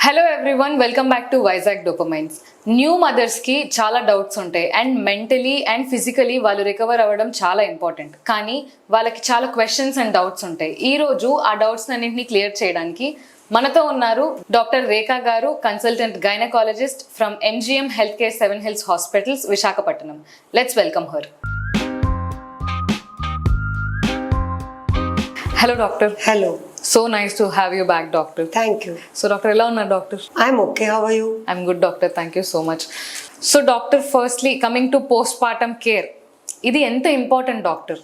Hello everyone, welcome back to Vizag dopamines. New మదర్స్కి చాలా doubts ఉంటాయి అండ్ మెంటలీ అండ్ ఫిజికలీ వాళ్ళు రికవర్ అవ్వడం చాలా ఇంపార్టెంట్. కానీ వాళ్ళకి చాలా క్వశ్చన్స్ అండ్ డౌట్స్ ఉంటాయి. ఈరోజు ఆ డౌట్స్ అన్నింటినీ క్లియర్ చేయడానికి మనతో ఉన్నారు డాక్టర్ రేఖా గారు, consultant gynaecologist from MGM health care 7 Hills hospitals, Visakhapatnam. Let's welcome her. Hello doctor. Hello. So nice to have you back, doctor. Thank you. So doctor, ఎలా ఉన్నారు doctor? I'm okay. How are you? I'm good, doctor. Thank you so much. So doctor, firstly coming to postpartum care, ఇది ఎంత important doctor?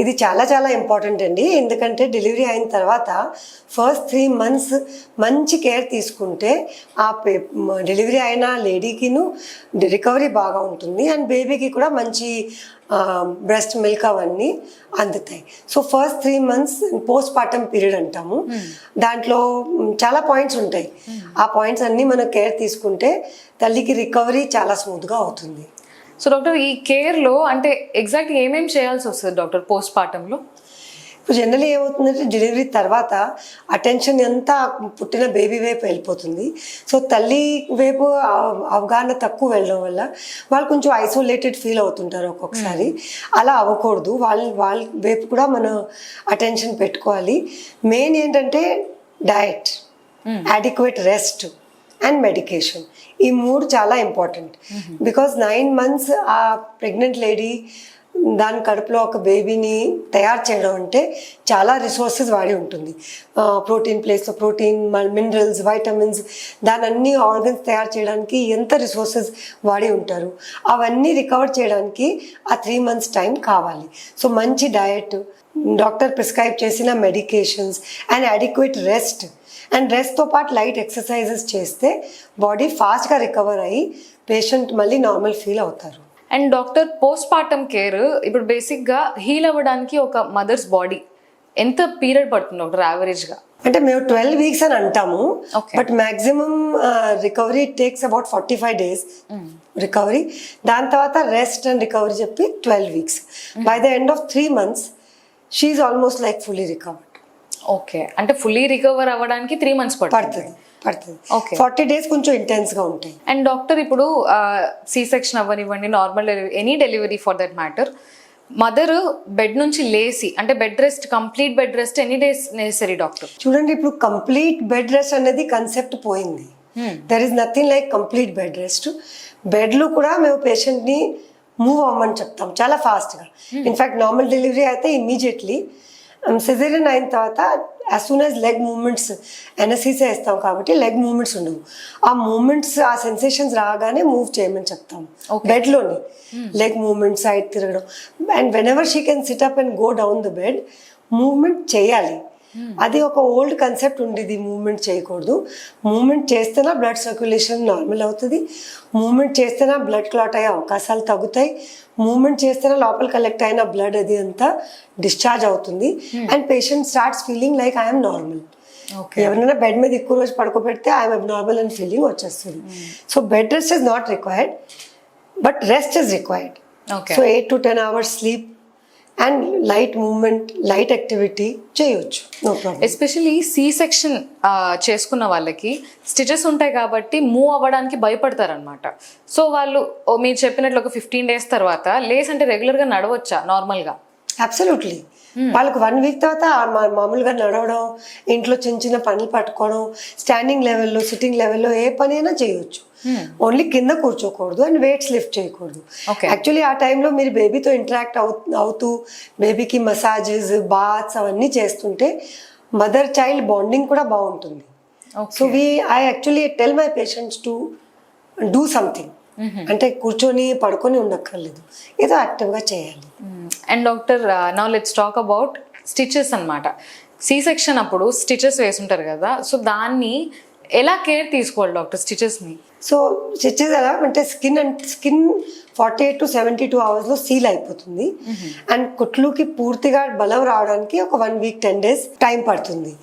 ఇది చాలా important అండి. ఎందుకంటే delivery అయిన తర్వాత ఫస్ట్ 3 months మంచి కేర్ తీసుకుంటే ఆ డెలివరీ అయిన లేడీకిను రికవరీ బాగా ఉంటుంది అండ్ బేబీకి కూడా మంచి బ్రెస్ట్ మిల్క్ అవన్నీ అందుతాయి. So first 3 months post partum period అంటాము. దాంట్లో చాలా పాయింట్స్ ఉంటాయి. ఆ పాయింట్స్ అన్నీ మనం కేర్ తీసుకుంటే తల్లికి రికవరీ చాలా స్మూత్గా అవుతుంది. సో డాక్టర్, ఈ కేర్లో అంటే ఎగ్జాక్ట్గా ఏమేమి చేయాల్సి వస్తుంది డాక్టర్ పోస్ట్ పార్టంలో? ఇప్పుడు జనరల్లీ ఏమవుతుందంటే డెలివరీ తర్వాత అటెన్షన్ అంతా పుట్టిన బేబీ వైపు వెళ్ళిపోతుంది. సో తల్లి వైపు అవగాహన తక్కువ వెళ్ళడం వల్ల వాళ్ళు కొంచెం ఐసోలేటెడ్ ఫీల్ అవుతుంటారు ఒక్కొక్కసారి. అలా అవ్వకూడదు. వాళ్ళ వైపు కూడా మనం అటెన్షన్ పెట్టుకోవాలి. మెయిన్ ఏంటంటే diet, adequate rest and medication. ఈ 3 చాలా ఇంపార్టెంట్. బికాజ్ 9 months ఆ ప్రెగ్నెంట్ లేడీ దాని కడుపులో ఒక బేబీని తయారు చేయడం అంటే చాలా రిసోర్సెస్ వాడి ఉంటుంది. ప్రోటీన్ ప్లేస్లో ప్రోటీన్, మినరల్స్, వైటమిన్స్, దాని అన్ని ఆర్గన్స్ తయారు చేయడానికి ఎంత రిసోర్సెస్ వాడి ఉంటారు. అవన్నీ రికవర్ చేయడానికి ఆ 3 months టైం కావాలి. సో మంచి డయట్, డాక్టర్ ప్రిస్క్రైబ్ చేసిన medications and adequate rest and రెస్ట్తో పాటు లైట్ ఎక్సర్సైజెస్ చేస్తే బాడీ ఫాస్ట్గా రికవర్ అయ్యి పేషెంట్ మళ్ళీ నార్మల్ ఫీల్ అవుతారు. And doctor, post partum care ఇప్పుడు బేసిక్గా హీల్ అవ్వడానికి ఒక మదర్స్ బాడీ ఎంత పీరియడ్ పడుతుంది డాక్టర్ యావరేజ్గా? అంటే మేము 12 weeks అని అంటాము. But maximum recovery takes about 45 days recovery. దాని తర్వాత రెస్ట్ అండ్ రికవరీ చెప్పి 12 weeks. By the end of 3 months she is almost like fully recovered. Okay, అంటే ఫుల్లీ రికవర్ అవ్వడానికి 3 months పడుతుంది. ఓకే, 40 days కొంచెం ఇంటెన్స్గా ఉంటాయి. అండ్ డాక్టర్, ఇప్పుడు సి సెక్షన్ అవ్వనివ్వండి, normal delivery, any delivery for that matter, mother bed నుంచి లేసి అంటే bed rest, complete bed rest any days necessary doctor? చూడండి, ఇప్పుడు కంప్లీట్ బెడ్ రెస్ట్ అనేది కన్సెప్ట్ పోయింది. There is nothing like complete bed rest. బెడ్లో కూడా మేము పేషెంట్ని మూవ్ అవ్వమని చెప్తాం చాలా ఫాస్ట్గా. ఇన్ఫ్యాక్ట్ నార్మల్ డెలివరీ అయితే ఇమ్మీడియట్లీ, సిజేరియన్ అయిన తర్వాత as soon as leg movements ఎనసీసీ ఇస్తాం కాబట్టి లెగ్ మూమెంట్స్ ఉండవు. ఆ మూమెంట్స్, ఆ సెన్సేషన్స్ రాగానే మూవ్ చేయమని చెప్తాం బెడ్లోని. లెగ్ మూమెంట్, సైడ్ తిరగడం, and when ever she can SIT up and go down the bed, movement చేయాలి. అది ఒక ఓల్డ్ కన్సెప్ట్ ఉండేది, మూవ్మెంట్ చేయకూడదు. మూవ్మెంట్ చేస్తేనే బ్లడ్ సర్క్యులేషన్ నార్మల్ అవుతుంది. మూవ్మెంట్ చేస్తేనే బ్లడ్ క్లాట్ అయ్యే అవకాశాలు తగ్గుతాయి. మూవ్మెంట్ చేస్తేనే లోపల కలెక్ట్ అయిన బ్లడ్ అది అంతా డిశ్చార్జ్ అవుతుంది and patient starts feeling like I'm normal. ఎవరైనా బెడ్ మీద ఎక్కువ రోజు పడుకోబెడితే ఐఎమ్ అబ్నార్మల్ అని ఫీలింగ్ వచ్చేస్తుంది. So bed rest is not required, but rest is required. So 8 to 10 hours sleep and light movement, light activity చేయొచ్చు, no problem. Especially C section చేసుకున్న వాళ్ళకి స్టిచెస్ ఉంటాయి కాబట్టి మూవ్ అవ్వడానికి భయపడతారనమాట. సో వాళ్ళు మీరు చెప్పినట్లు ఒక 15 days తర్వాత లేస్ అంటే రెగ్యులర్గా నడవచ్చా నార్మల్గా? అబ్సల్యూట్లీ. వాళ్ళకి 1 week తర్వాత మామూలుగా నడవడం, ఇంట్లో చిన్న పనులు పట్టుకోవడం, స్టాండింగ్ లెవెల్లో, సిట్టింగ్ లెవెల్లో ఏ పని అయినా చేయొచ్చు. ఓన్లీ కింద కూర్చోకూడదు అండ్ వెయిట్స్ లిఫ్ట్ చేయకూడదు. యాక్చువల్లీ ఆ టైంలో మీరు బేబీతో ఇంటరాక్ట్ అవుతూ బేబీకి మసాజెస్, బాత్స్ అవన్నీ చేస్తుంటే మదర్ చైల్డ్ బాండింగ్ కూడా బాగుంటుంది. So I actually tell my patients to do something. అంటే కూర్చొని పడుకొని ఉండక్కర్లేదు, ఏదో యాక్టివ్గా చేయాలి. And doctor, now let's talk about stitches అనమాట. సి సెక్షన్ అప్పుడు స్టిచెస్ వేసుంటారు కదా, సో దాన్ని ఎలా కేర్ తీసుకోవాలి డాక్టర్ స్టిచెస్ని? సో స్టిచెస్ ఎలా అంటే స్కిన్ 48 to 72 hours సీల్ అయిపోతుంది అండ్ కుట్లుకి పూర్తిగా బలం రావడానికి ఒక 1 week 10 days టైం పడుతుంది.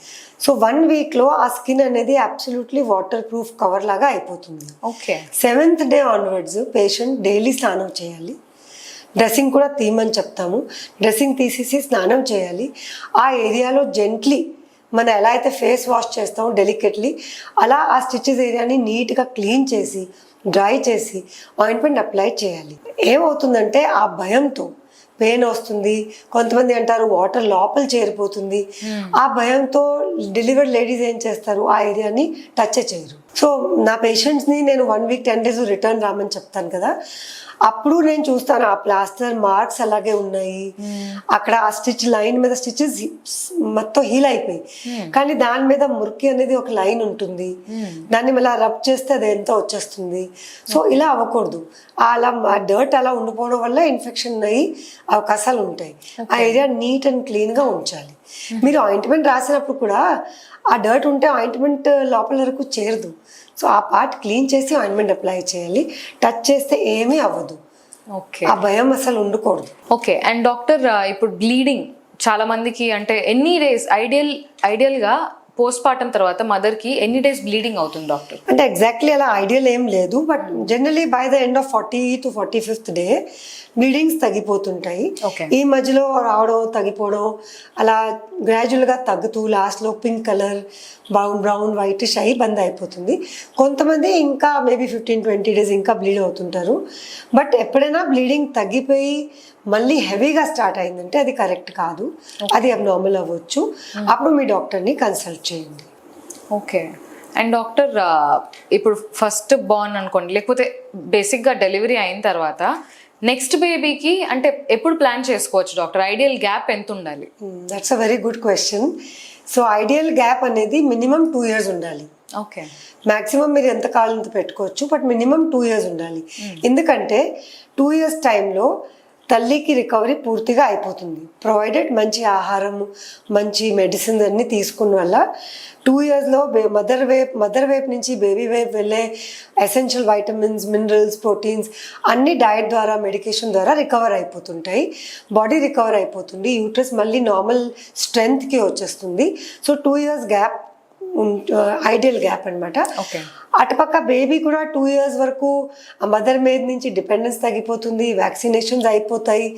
సో 1 weekలో ఆ స్కిన్ అనేది అబ్సల్యూట్లీ వాటర్ ప్రూఫ్ కవర్ లాగా అయిపోతుంది. Okay, 7th day onwards patient daily స్నానం చేయాలి. డ్రెస్సింగ్ కూడా తీయమని చెప్తాము. డ్రెస్సింగ్ తీసేసి స్నానం చేయాలి. ఆ ఏరియాలో జెంట్లీ మనం ఎలా అయితే ఫేస్ వాష్ చేస్తామో డెలికేట్లీ అలా ఆ స్టిచెస్ ఏరియాని నీట్గా క్లీన్ చేసి డ్రై చేసి ఆయింట్మెంట్ అప్లై చేయాలి. ఏమవుతుందంటే ఆ భయంతో పెయిన్ వస్తుంది, కొంతమంది అంటారు వాటర్ లోపల చేరిపోతుంది, ఆ భయంతో డెలివర్డ్ లేడీస్ ఏం చేస్తారు, ఆ ఏరియాని టచ్ చేయరు. సో నా పేషెంట్స్ని నేను 1 వీక్ 10 days రిటర్న్ రామని చెప్తాను కదా, అప్పుడు నేను చూస్తాను ఆ ప్లాస్టర్ మార్క్స్ అలాగే ఉన్నాయి, అక్కడ ఆ స్టిచ్ లైన్ మీద స్టిచెస్ మొత్తం హీల్ అయిపోయి, కానీ దాని మీద మురికి అనేది ఒక లైన్ ఉంటుంది, దాన్ని మళ్ళీ రబ్ చేస్తే అది ఎంతో వచ్చేస్తుంది. సో ఇలా అవ్వకూడదు, అలా డర్ట్ అలా ఉండిపోవడం వల్ల ఇన్ఫెక్షన్ అయ్యి అవకాశాలు ఉంటాయి. ఆ ఏరియా నీట్ అండ్ క్లీన్గా ఉంచాలి. మీరు ఆయింట్మెంట్ రాసినప్పుడు కూడా ఆ డర్ట్ ఉంటే ఆయింట్మెంట్ లోపల వరకు చేరదు. సో ఆ పార్ట్ క్లీన్ చేసి ఆయింట్మెంట్ అప్లై చేయాలి. టచ్ చేస్తే ఏమీ అవ్వదు. ఓకే, ఆ భయం అసలు ఉండకూడదు. ఓకే. అండ్ డాక్టర్, ఇప్పుడు బ్లీడింగ్ చాలా మందికి అంటే ఎన్ని డేస్ ఐడియల్గా పోస్ట్ పార్టం తర్వాత మదర్కి ఎన్ని డేస్ బ్లీడింగ్ అవుతుంది డాక్టర్? అంటే ఎగ్జాక్ట్లీ అలా ఐడియల్ ఏం లేదు, but generally by the end of 40 to 45th day bleedings తగ్గిపోతుంటాయి. ఈ మధ్యలో రావడం తగ్గిపోవడం అలా గ్రాడ్యువల్గా తగ్గుతూ లాస్ట్లో పింక్ కలర్ బ్రౌన్ వైటిష్ అయ్యి బంద్ అయిపోతుంది. కొంతమంది ఇంకా మేబీ 15-20 days ఇంకా బ్లీడ్ అవుతుంటారు. బట్ ఎప్పుడైనా బ్లీడింగ్ తగ్గిపోయి మళ్ళీ హెవీగా స్టార్ట్ అయిందంటే అది కరెక్ట్ కాదు, అది అబ్నార్మల్ అవ్వచ్చు. అప్పుడు మీ డాక్టర్ని కన్సల్ట్ చేయండి. ఓకే. అండ్ డాక్టర్, ఇప్పుడు ఫస్ట్ బార్న్ అనుకోండి, లేకపోతే బేసిక్గా డెలివరీ అయిన తర్వాత నెక్స్ట్ బేబీకి అంటే ఎప్పుడు ప్లాన్ చేసుకోవచ్చు డాక్టర్? ఐడియల్ గ్యాప్ ఎంత ఉండాలి? That's a very good question. So ideal gap అనేది మినిమం 2 years ఉండాలి. ఓకే. మ్యాక్సిమం మీరు ఎంత కాలంతో పెట్టుకోవచ్చు, బట్ మినిమం 2 years ఉండాలి. ఎందుకంటే 2 years టైంలో తల్లికి రికవరీ పూర్తిగా అయిపోతుంది, ప్రొవైడెడ్ మంచి ఆహారం మంచి మెడిసిన్స్ అన్నీ తీసుకున్న వల్ల 2 yearsలో మదర్ వేప్ నుంచి బేబీ వేప్ వెళ్ళే ఎసెన్షియల్ వైటమిన్స్, మినరల్స్, ప్రోటీన్స్ అన్ని డయట్ ద్వారా మెడికేషన్ ద్వారా రికవర్ అయిపోతుంటాయి. బాడీ రికవర్ అయిపోతుంది, యూట్రస్ మళ్ళీ నార్మల్ స్ట్రెంగ్త్కి వచ్చేస్తుంది. So 2 years gap ideal gap అనమాట. అటుపక్క బేబీ కూడా 2 years వరకు ఆ మదర్ మీద నుంచి డిపెండెన్స్ తగ్గిపోతుంది, వ్యాక్సినేషన్స్ అయిపోతాయి,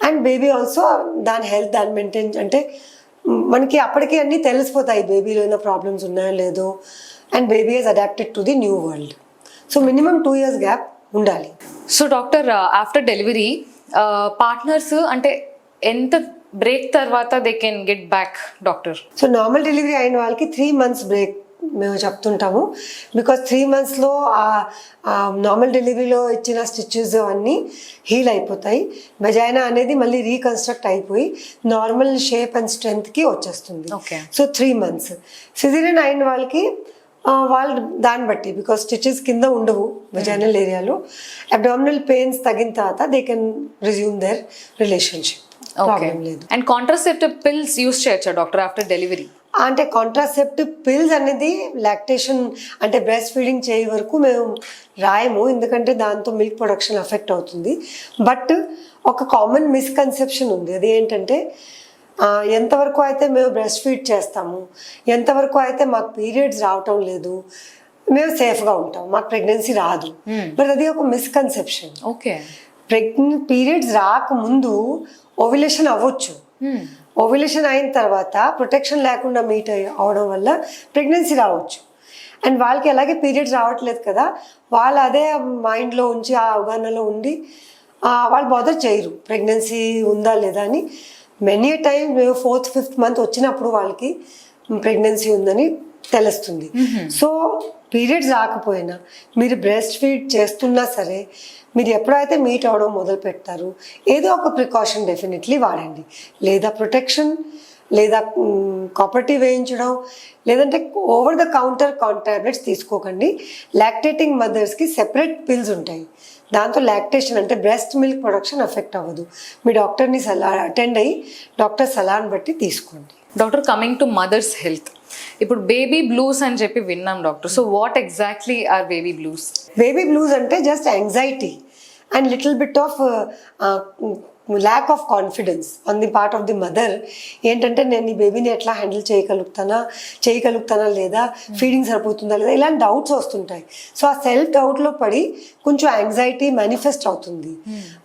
అండ్ బేబీ ఆల్సో దాని హెల్త్ దాని మెయింటైన్ అంటే మనకి అప్పటికే అన్నీ తెలిసిపోతాయి బేబీలో ఏమైనా ప్రాబ్లమ్స్ ఉన్నాయో లేదో, and baby is adapted to the new world. So minimum 2 years gap ఉండాలి. So doctor, after delivery partners అంటే ఎంత బ్రేక్ తర్వాత they can get back doctor? So normal delivery అయిన వాళ్ళకి 3 months బ్రేక్ మేము చెప్తుంటాము. బికాస్ 3 monthsలో ఆ నార్మల్ డెలివరీలో ఇచ్చిన స్టిచెస్ అన్నీ హీల్ అయిపోతాయి, వెజైనా అనేది మళ్ళీ రీకన్స్ట్రక్ట్ అయిపోయి నార్మల్ షేప్ అండ్ స్ట్రెంగ్త్కి వచ్చేస్తుంది. So 3 months. సిజేరియన్ అయిన వాళ్ళకి వాళ్ళు దాన్ని బట్టి, బికాస్ స్టిచెస్ కింద ఉండవు వెజైనల్ ఏరియాలో, అబ్డామినల్ పెయిన్స్ తగ్గిన తర్వాత they can resume there relationship. Problem లేదు. అండ్ కాంట్రాసెప్టివ్ పిల్స్ యూస్ చేయొచ్చా డాక్టర్ ఆఫ్టర్ డెలివరీ? అంటే కాంట్రాసెప్టివ్ పిల్స్ అనేది లాక్టేషన్ అంటే బ్రెస్ట్ ఫీడింగ్ చేయ వరకు మేము రాయము, ఎందుకంటే దాంతో మిల్క్ ప్రొడక్షన్ ఎఫెక్ట్ అవుతుంది. బట్ ఒక కామన్ మిస్కన్సెప్షన్ ఉంది, అది ఏంటంటే ఎంతవరకు అయితే మేము బ్రెస్ట్ ఫీడ్ చేస్తాము, ఎంతవరకు అయితే మాకు పీరియడ్స్ రావటం లేదు, మేము సేఫ్గా ఉంటాం, మాకు ప్రెగ్నెన్సీ రాదు. బట్ అది ఒక మిస్కన్సెప్షన్. ఓకే. పీరియడ్స్ రాకముందు ఓవ్యులేషన్ అవ్వచ్చు, ఓవ్యులేషన్ అయిన తర్వాత ప్రొటెక్షన్ లేకుండా మీట్ అవడం వల్ల ప్రెగ్నెన్సీ రావచ్చు. అండ్ వాళ్ళకి ఎలాగే పీరియడ్స్ రావట్లేదు కదా, వాళ్ళు అదే మైండ్లో ఉంచి ఆ అవగాహనలో ఉండి వాళ్ళు బదర్ చేయరు ప్రెగ్నెన్సీ ఉందా లేదా అని. Many time 4th 5th month వచ్చినప్పుడు వాళ్ళకి ప్రెగ్నెన్సీ ఉందని తెలుస్తుంది. సో పీరియడ్స్ రాకపోయినా మీరు బ్రెస్ట్ ఫీడ్ చేస్తున్నా సరే, మీరు ఎప్పుడైతే మీట్ అవడం మొదలు పెడతారు ఏదో ఒక ప్రికాషన్ డెఫినెట్లీ వాడండి, లేదా ప్రొటెక్షన్, లేదా కాపర్టీ వేయించడం, లేదంటే ఓవర్ ద కౌంటర్ టాబ్లెట్స్ తీసుకోకండి. లాక్టేటింగ్ మదర్స్కి సెపరేట్ పిల్స్ ఉంటాయి, దాంతో లాక్టేషన్ అంటే బ్రెస్ట్ మిల్క్ ప్రొడక్షన్ ఎఫెక్ట్ అవ్వదు. మీ డాక్టర్ని అటెండ్ అయ్యి డాక్టర్ సలహాను బట్టి తీసుకోండి. Doctor, coming to mother's health, ఇప్పుడు బేబీ బ్లూస్ అని చెప్పి విన్నాం doctor. So what exactly are baby blues? Baby blues అంటే just anxiety and little bit of lack of confidence on the part of the mother. ఏంటంటే నేను ఈ బేబీని ఎట్లా హ్యాండిల్ చేయగలుగుతానా లేదా, ఫీడింగ్ సరిపోతుందా లేదా, ఇలాంటి డౌట్స్ వస్తుంటాయి. సో ఆ సెల్ఫ్ డౌట్లో పడి కొంచెం యాంగ్జైటీ మేనిఫెస్ట్ అవుతుంది,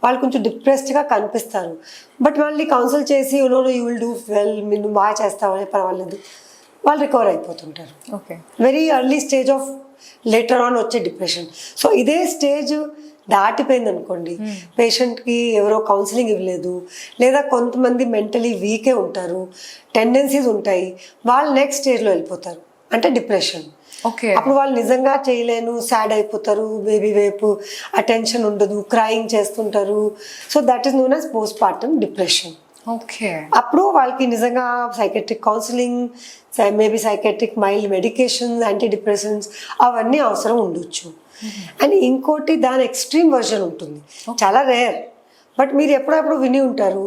వాళ్ళు కొంచెం డిప్రెస్డ్గా కనిపిస్తారు. బట్ మళ్ళీ కౌన్సిల్ చేసి యూ విల్ డూ వెల్, మీరు బాగా చేస్తావని, పర్వాలేదు, వాళ్ళు రికవర్ అయిపోతుంటారు. Okay. Very early stage of later on వచ్చే డిప్రెషన్. సో ఇదే స్టేజ్ దాటిపోయింది అనుకోండి, పేషెంట్కి ఎవరో కౌన్సిలింగ్ ఇవ్వలేదు, లేదా కొంతమంది మెంటలీ వీకే ఉంటారు, టెండెన్సీస్ ఉంటాయి, వాళ్ళు నెక్స్ట్ స్టేజ్లో వెళ్ళిపోతారు, అంటే డిప్రెషన్. ఓకే. అప్పుడు వాళ్ళు నిజంగా చేయలేను, సాడ్ అయిపోతారు, బేబీ వైపు అటెన్షన్ ఉండదు, క్రైయింగ్ చేస్తుంటారు. So that is known as post partum depression. Okay. అప్పుడు వాళ్ళకి నిజంగా psychiatric counselling, maybe psychiatric mild medications, anti depressions అవన్నీ అవసరం ఉండొచ్చు. అండ్ ఇంకోటి దాని ఎక్స్ట్రీమ్ వర్షన్ ఉంటుంది, చాలా రేర్, బట్ మీరు ఎప్పుడప్పుడు విని ఉంటారు,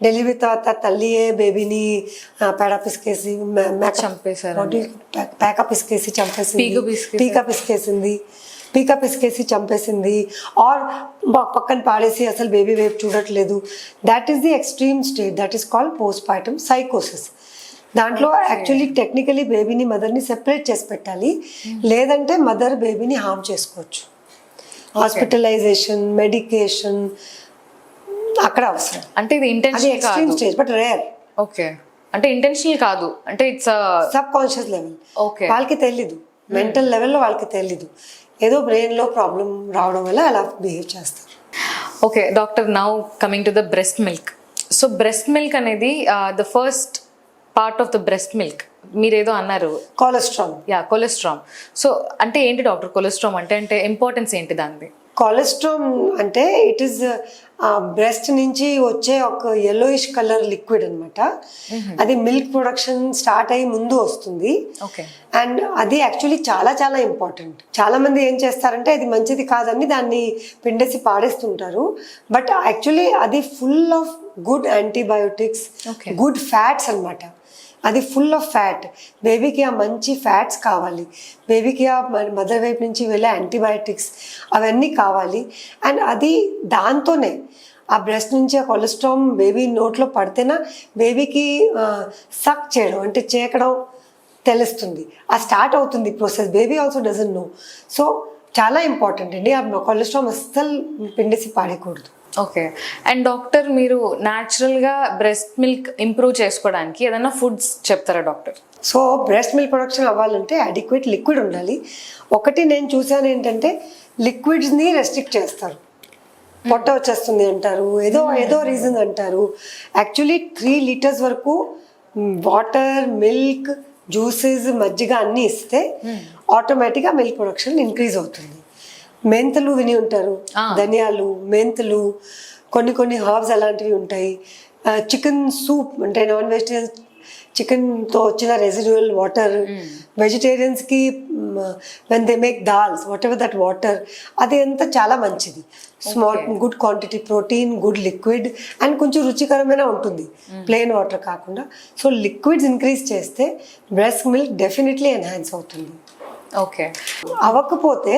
డెలివరీ తర్వాత తల్లియే బేబీని పేడ పిసికేసి చంపేశారు, పేక పిసికేసి చంపేసింది, పీక పిసికేసి చంపేసింది, ఆర్ పక్కన పాడేసి అసలు బేబీ వైపు చూడట్లేదు. That is the extreme state, that is called post partum సైకోసిస్. దాంట్లో యాక్చువల్లీ టెక్నికలీ బేబీని మదర్ని సెపరేట్ చేసి పెట్టాలి, లేదంటే మదర్ బేబీని హార్మ్ చేసుకోవచ్చు. హాస్పిటలైజేషన్, మెడికేషన్ అక్కడ అవసరం. అంటే ఇది అది ఇంటెన్షనల్ ఎక్స్ట్రీమ్ కాదు. Stage, but rare. ఓకే. అంటే ఇంటెన్షనల్ కాదు, అంటే it's sub conscious level. Okay. వాళ్ళకి తెలీదు, మెంటల్ లెవెల్లో వాళ్ళకి తెలీదు, ఏదో బ్రెయిన్లో ప్రాబ్లం రావడం వల్ల అలా బిహేవ్ చేస్తారు. Okay doctor, now coming to the breast milk. So breast milk అనేది the first part of the breast milk మీరేదో అన్నారు, కొలెస్ట్రాల్. కొలెస్ట్రామ్. సో అంటే ఏంటి డాక్టర్ కొలెస్ట్రామ్ అంటే? అంటే ఇంపార్టెన్స్ ఏంటి దానిది? కొలెస్ట్రామ్ అంటే ఇట్ ఈస్ బ్రెస్ట్ నుంచి వచ్చే ఒక yellowish కలర్ లిక్విడ్ అనమాట. అది మిల్క్ ప్రొడక్షన్ స్టార్ట్ అయ్యి ముందు వస్తుంది. ఓకే. అండ్ అది యాక్చువల్లీ చాలా చాలా ఇంపార్టెంట్. చాలా మంది ఏం చేస్తారంటే అది మంచిది కాదని దాన్ని పిండేసి పాడేస్తుంటారు, బట్ యాక్చువల్లీ అది full of good antibiotics, good fats అనమాట. అది ఫుల్ ఆఫ్ ఫ్యాట్. బేబీకి ఆ మంచి ఫ్యాట్స్ కావాలి, బేబీకి ఆ మదర్ వైపు నుంచి వెళ్ళే యాంటీబయాటిక్స్ అవన్నీ కావాలి. అండ్ అది దాంతోనే ఆ బ్రెస్ట్ నుంచి ఆ కొలెస్ట్రాల్ బేబీ నోట్లో పడితేనా బేబీకి సక్ చేయడం అంటే చేకడం తెలుస్తుంది, ఆ స్టార్ట్ అవుతుంది process. Baby also doesn't know. So చాలా ఇంపార్టెంట్ అండి, ఆ కొలెస్ట్రాల్ అస్సలు పిండేసి పాడేయకూడదు. ఓకే. అండ్ డాక్టర్, మీరు న్యాచురల్గా బ్రెస్ట్ మిల్క్ ఇంప్రూవ్ చేసుకోవడానికి ఏదైనా ఫుడ్స్ చెప్తారా doctor? So breast milk production అవ్వాలంటే అడిక్వేట్ లిక్విడ్ ఉండాలి. ఒకటి నేను చూసాను ఏంటంటే లిక్విడ్స్ని రెస్ట్రిక్ట్ చేస్తారు, పొట్ట వచ్చేస్తుంది అంటారు, ఏదో రీజన్ అంటారు. యాక్చువల్లీ 3 లీటర్స్ వరకు వాటర్, మిల్క్, జ్యూసెస్, మజ్జిగ అన్నీ ఇస్తే ఆటోమేటిక్గా మిల్క్ ప్రొడక్షన్ ఇంక్రీజ్ అవుతుంది. మెంతులు విని ఉంటారు, ధనియాలు, మెంతులు, కొన్ని హర్బ్స్ అలాంటివి ఉంటాయి. చికెన్ సూప్ అంటే నాన్ వెజిటేరియన్ చికెన్తో వచ్చిన రెసిడ్యువల్ వాటర్, వెజిటేరియన్స్కి when they make dals whatever that water, అది అంతా చాలా మంచిది. Small good quantity protein, good liquid, and కొంచెం రుచికరమైన ఉంటుంది ప్లెయిన్ వాటర్ కాకుండా. సో లిక్విడ్స్ ఇంక్రీజ్ చేస్తే బ్రెస్ట్ మిల్క్ డెఫినెట్లీ ఎన్హాన్స్ అవుతుంది. ఓకే. అవ్వకపోతే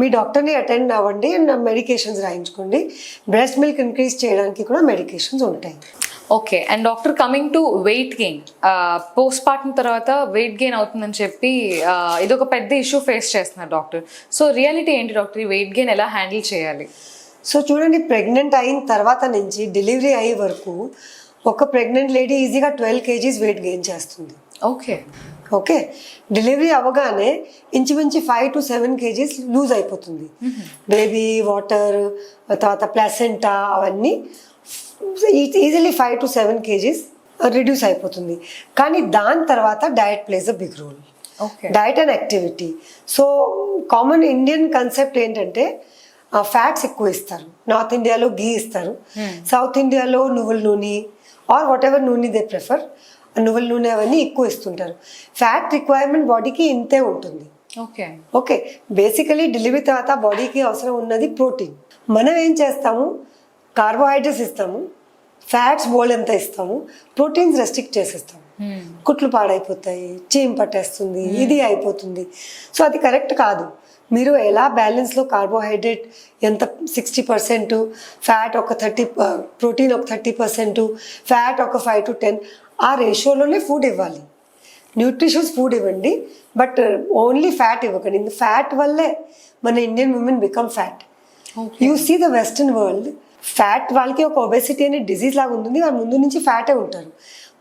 మీ డాక్టర్ని అటెండ్ అవ్వండి అండ్ మెడికేషన్స్ రాయించుకోండి. బ్రెస్ట్ మిల్క్ ఇంక్రీజ్ చేయడానికి కూడా మెడికేషన్స్ ఉంటాయి. Okay. And doctor, coming to weight gain, post partum తర్వాత వెయిట్ గెయిన్ అవుతుందని చెప్పి ఇదొక పెద్ద ఇష్యూ ఫేస్ చేస్తున్నారు డాక్టర్. సో రియాలిటీ ఏంటి డాక్టర్, ఈ వెయిట్ గెయిన్ ఎలా హ్యాండిల్ చేయాలి? సో చూడండి, ప్రెగ్నెంట్ అయిన తర్వాత నుంచి డెలివరీ అయ్యే వరకు ఒక ప్రెగ్నెంట్ లేడీ ఈజీగా 12 kgs వెయిట్ గెయిన్ చేస్తుంది. ఓకే. డెలివరీ అవ్వగానే ఇంచుమించు 5 to 7 kgs లూజ్ అయిపోతుంది. బేబీ, వాటర్, తర్వాత ప్లాసెంటా అవన్నీ ఈజీలీ 5 to 7 kgs రిడ్యూస్ అయిపోతుంది. కానీ దాని తర్వాత diet plays a big role. Diet and activity. So common Indian concept ఏంటంటే ఫ్యాట్స్ ఎక్కువ ఇస్తారు. నార్త్ ఇండియాలో ఘీ ఇస్తారు, సౌత్ ఇండియాలో నువ్వుల నూనె ఆర్ వాట్ ఎవర్ నూనె దే ప్రిఫర్, నువ్వుల నూనె అవన్నీ ఎక్కువ ఇస్తుంటారు. ఫ్యాట్ రిక్వైర్మెంట్ బాడీకి ఇంతే ఉంటుంది. ఓకే. బేసికలీ డెలివరీ తర్వాత బాడీకి అవసరం ఉన్నది ప్రోటీన్. మనం ఏం చేస్తాము, కార్బోహైడ్రేట్స్ ఇస్తాము, ఫ్యాట్స్ బోల్ ఎంత ఇస్తాము, ప్రోటీన్స్ రెస్ట్రిక్ట్ చేసేస్తాము. కుట్లు పాడైపోతాయి, చీమ్ పట్టేస్తుంది, ఇది అయిపోతుంది. సో అది కరెక్ట్ కాదు. మీరు ఎలా బ్యాలెన్స్లో కార్బోహైడ్రేట్ ఎంత 60%, ఫ్యాట్ ఒక 30, ప్రోటీన్ ఒక 30%, ఫ్యాట్ ఒక 5 to 10, ఆ రేషియోలోనే ఫుడ్ ఇవ్వాలి. న్యూట్రిషియస్ ఫుడ్ ఇవ్వండి, బట్ ఓన్లీ ఫ్యాట్ ఇవ్వకండి. ఫ్యాట్ వల్లే మన Indian women become fat. You see the western world, fat వాళ్ళకి ఒక ఒబెసిటీ అనే డిజీజ్ లాగా ఉంటుంది, వాళ్ళ ముందు నుంచి ఫ్యాటే ఉంటారు.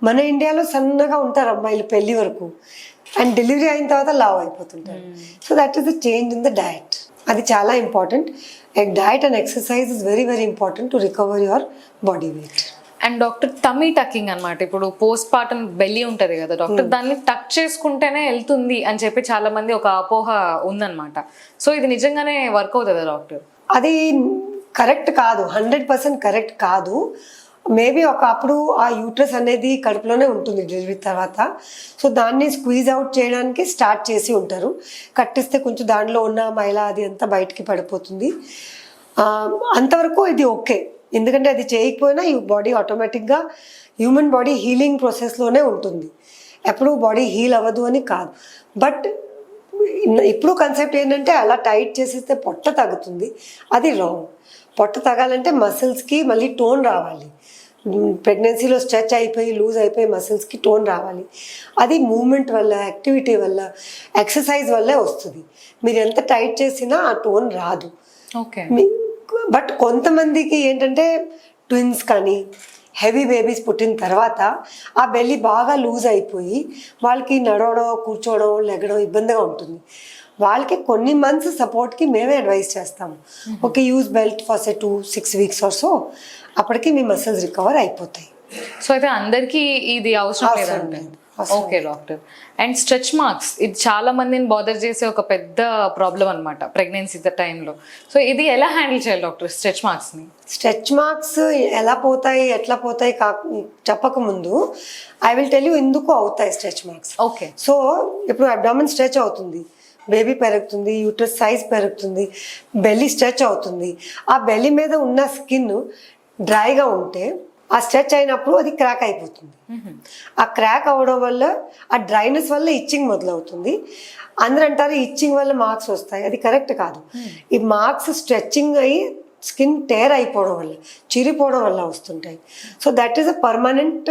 మన ఇండియాలో సన్నగా ఉంటారు అమ్మాయిలు పెళ్లి వరకు, అండ్ డెలివరీ అయిన తర్వాత లావ్ అయిపోతుంటారు. So that is the change in the diet. అది చాలా important. Diet and exercise is very very important to recover your body weight. And doctor tummy tucking అన్నమాట, ఇప్పుడు పోస్ట్ పార్టం బెల్లీ ఉంటది కదా డాక్టర్, దాన్ని టక్ చేసుకుంటేనే వెళ్తుంది అని చెప్పి చాలా మంది ఒక అపోహ ఉందన్నమాట. సో ఇది నిజంగానే వర్క్ అవుతుందా డాక్టర్? అది కరెక్ట్ కాదు, 100% కరెక్ట్ కాదు. మేబీ అప్పుడు ఆ యూట్రస్ అనేది కడుపులోనే ఉంటుంది డెలివరీ తర్వాత. సో దాన్ని స్క్వీజ్ అవుట్ చేయడానికి స్టార్ట్ చేసి ఉంటారు. కట్టిస్తే కొంచెం దాంట్లో ఉన్న మైల అది అంతా బయటికి పడిపోతుంది. అంతవరకు ఇది ఓకే, ఎందుకంటే అది చేయకపోయినా ఈ బాడీ ఆటోమేటిక్గా హ్యూమన్ బాడీ హీలింగ్ ప్రాసెస్లోనే ఉంటుంది. ఎప్పుడు బాడీ హీల్ అవ్వదు అని కాదు. బట్ ఇప్పుడు కాన్సెప్ట్ ఏంటంటే అలా టైట్ చేసేస్తే పొట్ట తగ్గుతుంది, అది రాంగ్. పొట్ట తగ్గాలంటే మసిల్స్కి మళ్ళీ టోన్ రావాలి. ప్రెగ్నెన్సీలో స్ట్రెచ్ అయిపోయి లూజ్ అయిపోయి మసిల్స్కి టోన్ రావాలి. అది మూమెంట్ వల్ల, యాక్టివిటీ వల్ల, ఎక్సర్సైజ్ వల్లే వస్తుంది. మీరు ఎంత టైట్ చేసినా ఆ టోన్ రాదు. ఓకే. బట్ కొంతమందికి ఏంటంటే ట్విన్స్ కానీ హెవీ బేబీస్ పుట్టిన తర్వాత ఆ బెల్లి బాగా లూజ్ అయిపోయి వాళ్ళకి నడవడం, కూర్చోవడం, లెగడం ఇబ్బందిగా ఉంటుంది. వాళ్ళకి కొన్ని మంత్స్ సపోర్ట్కి మేమే అడ్వైస్ చేస్తాము. Okay, use belt for 2-6 weeks or so, అప్పటికి మీ మసిల్స్ రికవర్ అయిపోతాయి. సో అయితే అందరికీ ఇది అవసరం లేదంటే? Okay doctor. And stretch marks, ఇది చాలా మందిని బాదర్ చేసే ఒక పెద్ద ప్రాబ్లం అనమాట ప్రెగ్నెన్సీ టైంలో. సో ఇది ఎలా హ్యాండిల్ చేయాలి డాక్టర్ స్ట్రెచ్ మార్క్స్ని? స్ట్రెచ్ మార్క్స్ ఎలా పోతాయి, ఎట్లా పోతాయి చెప్పకముందు ఐ విల్ టెల్ యూ ఎందుకు అవుతాయి స్ట్రెచ్ మార్క్స్. ఓకే. సో ఇప్పుడు అబ్డామిన్ స్ట్రెచ్ అవుతుంది, బేబీ పెరుగుతుంది, యూట్రస్ సైజ్ పెరుగుతుంది, బెల్లీ స్ట్రెచ్ అవుతుంది. ఆ బెల్లీ మీద ఉన్న స్కిన్ డ్రైగా ఉంటే ఆ స్ట్రెచ్ అయినప్పుడు అది క్రాక్ అయిపోతుంది. ఆ క్రాక్ అవ్వడం వల్ల ఆ డ్రైనెస్ వల్ల ఇచ్చింగ్ మొదలవుతుంది. అందరూ అంటారు ఇచ్చింగ్ వల్ల మార్క్స్ వస్తాయి, అది కరెక్ట్ కాదు. ఈ మార్క్స్ స్ట్రెచ్చింగ్ అయ్యి స్కిన్ టేర్ అయిపోవడం వల్ల, చిరిపోవడం వల్ల వస్తుంటాయి. So that is a permanent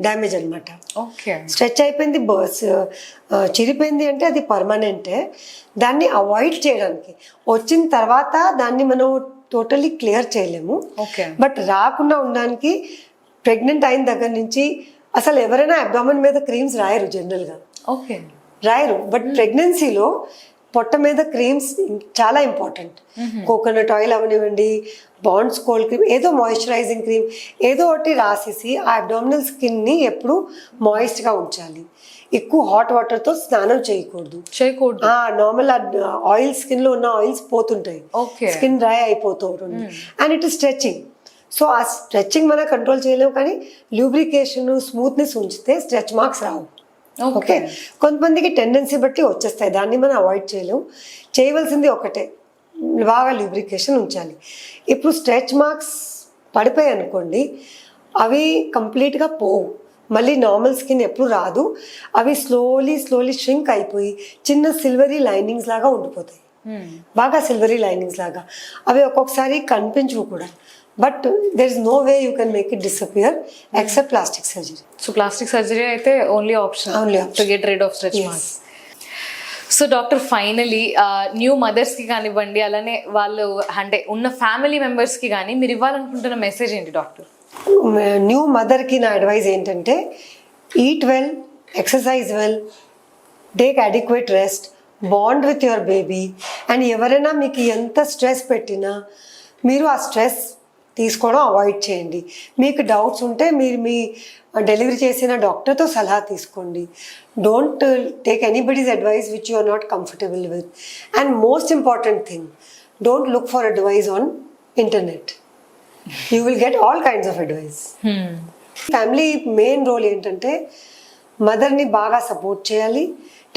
damage అనమాట. ఓకే. స్ట్రెచ్ అయిపోయింది, చిరిపోయింది అంటే అది పర్మనెంటే. దాన్ని అవాయిడ్ చేయడానికి వచ్చిన తర్వాత దాన్ని మనం టోటలీ క్లియర్ చేయలేము. ఓకే. బట్ రాకుండా ఉండడానికి ప్రెగ్నెంట్ అయిన దగ్గర నుంచి అసలు ఎవరైనా అబ్డామిన్ మీద క్రీమ్స్ రాయరు జనరల్గా. ఓకే. రాయరు. బట్ ప్రెగ్నెన్సీలో పొట్ట మీద క్రీమ్స్ చాలా ఇంపార్టెంట్. కోకోనట్ ఆయిల్ అవనివ్వండి, బాండ్స్ కోల్డ్ క్రీమ్, ఏదో మాయిశ్చరైజింగ్ క్రీమ్ ఏదో ఒకటి రాసేసి ఆ అబ్డామినల్ స్కిన్ని ఎప్పుడు మాయిస్ట్గా ఉంచాలి. ఎక్కువ హాట్ వాటర్తో స్నానం చేయకూడదు. నార్మల్ ఆయిల్ స్కిన్లో ఉన్న ఆయిల్స్ పోతుంటాయి, స్కిన్ డ్రై అయిపోతూ ఉంటుంది. And it is stretching. So ఆ స్ట్రెచింగ్ మనం కంట్రోల్ చేయలేము, కానీ లూబ్రికేషన్, స్మూత్నెస్ ఉంచితే స్ట్రెచ్ మార్క్స్ రావు. ఓకే. కొంతమందికి టెండెన్సీ బట్టి వచ్చేస్తాయి, దాన్ని మనం అవాయిడ్ చేయలేము. చేయవలసింది ఒకటే, బాగా లూబ్రికేషన్ ఉంచాలి. ఇప్పుడు స్ట్రెచ్ మార్క్స్ పడిపోయాయి అనుకోండి, అవి కంప్లీట్గా పోవు, మళ్ళీ నార్మల్ స్కిన్ ఎప్పుడు రాదు. అవి స్లోలీ ష్రింక్ అయిపోయి చిన్న సిల్వరీ లైనింగ్స్ లాగా ఉండిపోతాయి, బాగా సిల్వరీ లైనింగ్స్ లాగా. అవి ఒక్కొక్కసారి కనిపించవు కూడా. But there is no way you can make it disappear except plastic surgery. So plastic surgery అయితే only option to get rid of stretch marks. So doctor finally new మదర్స్కి కానివ్వండి, అలానే వాళ్ళు అంటే ఉన్న ఫ్యామిలీ మెంబర్స్కి కానీ మీరు ఇవ్వాలనుకుంటున్న మెసేజ్ ఏంటి డాక్టర్? న్యూ మదర్కి నా అడ్వైజ్ ఏంటంటే, eat well, exercise well, take adequate rest, bond with your baby. And ఎవరైనా మీకు ఎంత స్ట్రెస్ పెట్టినా మీరు ఆ స్ట్రెస్ తీసుకోవడం అవాయిడ్ చేయండి. మీకు డౌట్స్ ఉంటే మీరు మీ డెలివరీ చేసిన డాక్టర్తో సలహా తీసుకోండి. Don't take anybody's advice which you are not comfortable with. And most important thing, don't look for advice on internet. You will get all kinds of advice. Family main role ఏంటంటే మదర్ని బాగా support చేయాలి,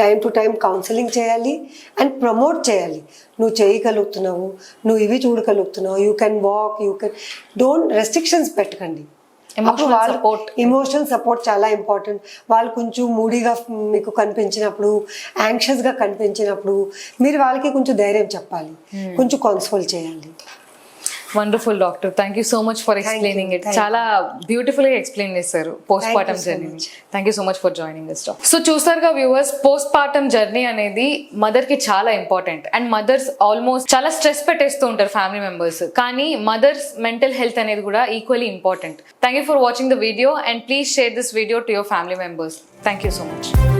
time to time counselling చేయాలి, and promote చేయాలి. నువ్వు చేయగలుగుతున్నావు, నువ్వు ఇవి చూడగలుగుతున్నావు, you can walk, you can. Don't restrictions పెట్టకండి. ఇమోషనల్ సపోర్ట్ చాలా ఇంపార్టెంట్. వాళ్ళు కొంచెం మూడీగా మీకు కనిపించినప్పుడు, యాంగ్షియస్గా కనిపించినప్పుడు మీరు వాళ్ళకి కొంచెం ధైర్యం చెప్పాలి, కొంచెం కన్సోల్ చేయాలి. Wonderful doctor, thank you so much for explaining it. చాలా బ్యూటిఫుల్ గా ఎక్స్ప్లెయిన్ చేశారు post partum journey. Thank you so much for joining this talk. So చూసారుగా వ్యూవర్స్, పోస్ట్ పార్టమ్ జర్నీ అనేది మదర్ కి చాలా ఇంపార్టెంట్. అండ్ మదర్స్ ఆల్మోస్ట్ చాలా stress పెట్టేస్తూ ఉంటారు ఫ్యామిలీ మెంబర్స్, కానీ మదర్స్ మెంటల్ హెల్త్ అనేది కూడా equally important. Thank you for watching the video and please share this video to your family members. Thank you so much.